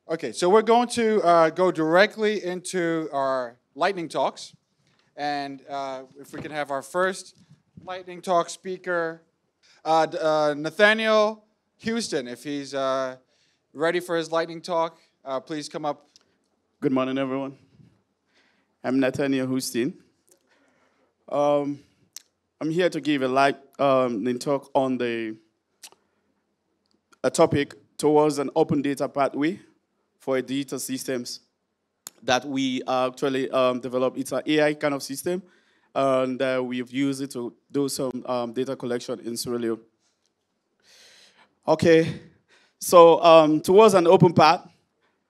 Okay, so we're going to go directly into our lightning talks. And if we can have our first lightning talk speaker, Nathaniel Houston, if he's ready for his lightning talk, please come up. Good morning, everyone. I'm Nathaniel Houston. Um, I'm here to give a lightning talk on a topic towards an open data pathway for digital systems that we actually developed. It's an AI kind of system, and we've used it to do some data collection in Sierra Leone. Okay, so towards an open path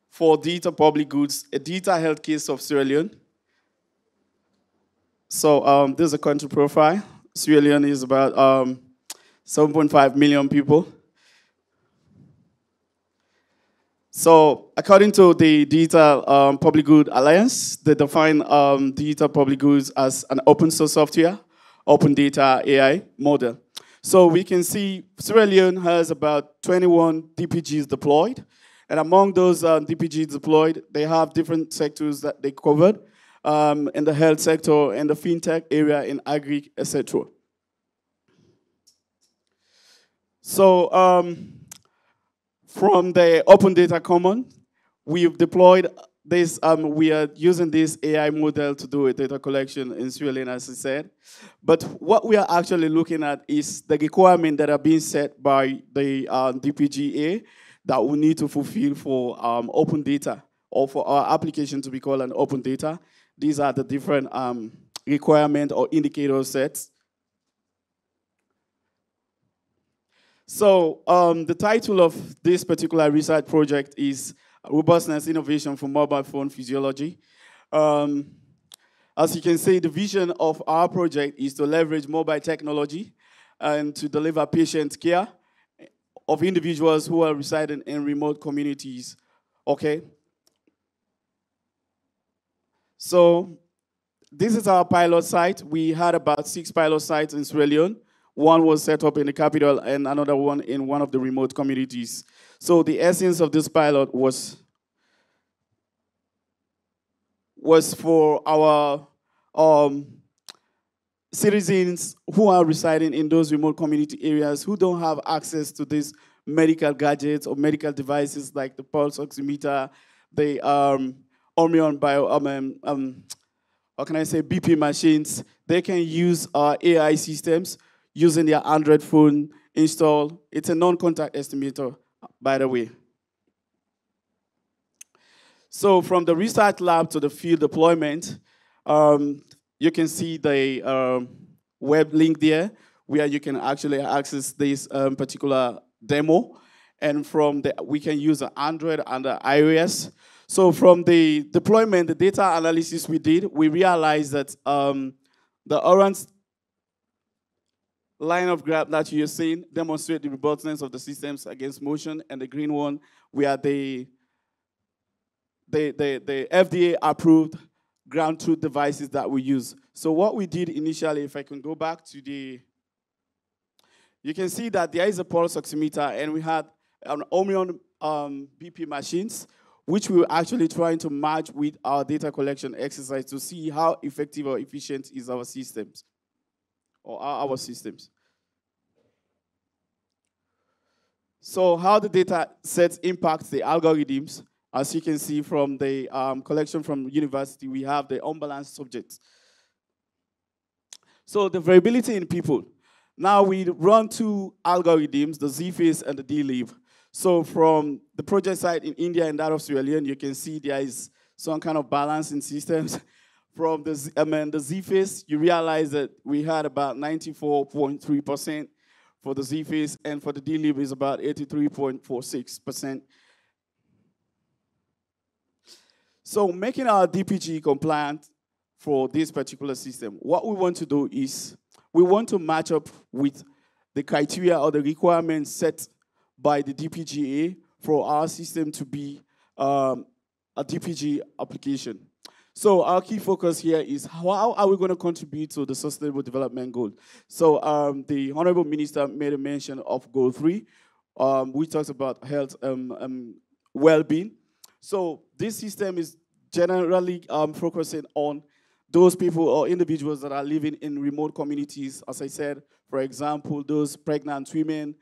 for digital public goods, a digital health case of Sierra Leone. So this is a country profile. Sierra Leone is about 7.5 million people. So according to the Digital Public Good Alliance, they define digital public goods as an open source software, open data AI model. So we can see Sierra Leone has about 21 DPGs deployed. And among those DPGs deployed, they have different sectors that they covered in the health sector, in the fintech area, in agri, etc. So from the Open Data Common, we've deployed this, we are using this AI model to do a data collection in Sierra Leone, as I said. But what we are actually looking at is the requirement that are being set by the DPGA that we need to fulfill for open data, or for our application to be called an open data. These are the different requirement or indicator sets. So the title of this particular research project is Robustness Innovation for Mobile Phone Physiology. As you can see, the vision of our project is to leverage mobile technology and to deliver patient care of individuals who are residing in remote communities. Okay? So this is our pilot site. We had about 6 pilot sites in Sierra Leone. One was set up in the capital and another one in one of the remote communities. So the essence of this pilot was for our citizens who are residing in those remote community areas who don't have access to these medical gadgets or medical devices like the pulse oximeter, the Omnion bio, how can I say, BP machines. They can use AI systems using their Android phone install. It's a non-contact estimator, by the way. So from the research lab to the field deployment, you can see the web link there where you can actually access this particular demo. And from the, we can use the Android and the iOS. So from the deployment, the data analysis we did, we realized that the orange line of graph that you're seeing demonstrate the robustness of the systems against motion, and the green one, we are the FDA approved ground truth devices that we use. So what we did initially, if I can go back to you can see that there is a pulse oximeter, and we had an Omnion BP machines, which we were actually trying to match with our data collection exercise to see how effective or efficient is our systems, or are our systems. So how the data sets impact the algorithms, as you can see from the collection from university, we have the unbalanced subjects. So the variability in people. Now we run 2 algorithms, the ZFace and the DLib. So from the project site in India and that of Sierra Leone, you can see there is some kind of balance in systems. From the ZFace, you realize that we had about 94.3% for the ZFace, and for the DLib is about 83.46%. So making our DPG compliant for this particular system, what we want to do is we want to match up with the criteria or the requirements set by the DPGA for our system to be a DPG application. So our key focus here is how are we going to contribute to the Sustainable Development Goal? So the Honorable Minister made a mention of Goal 3, which talks about health well-being. So this system is generally focusing on those people or individuals that are living in remote communities. As I said, for example, those pregnant women,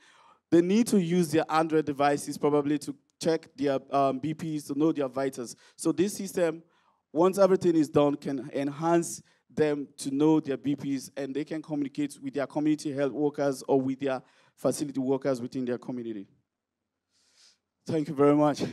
they need to use their Android devices probably to check their BPs, to know their vitals. So this system, once everything is done, can enhance them to know their BPs, and they can communicate with their community health workers or with their facility workers within their community. Thank you very much.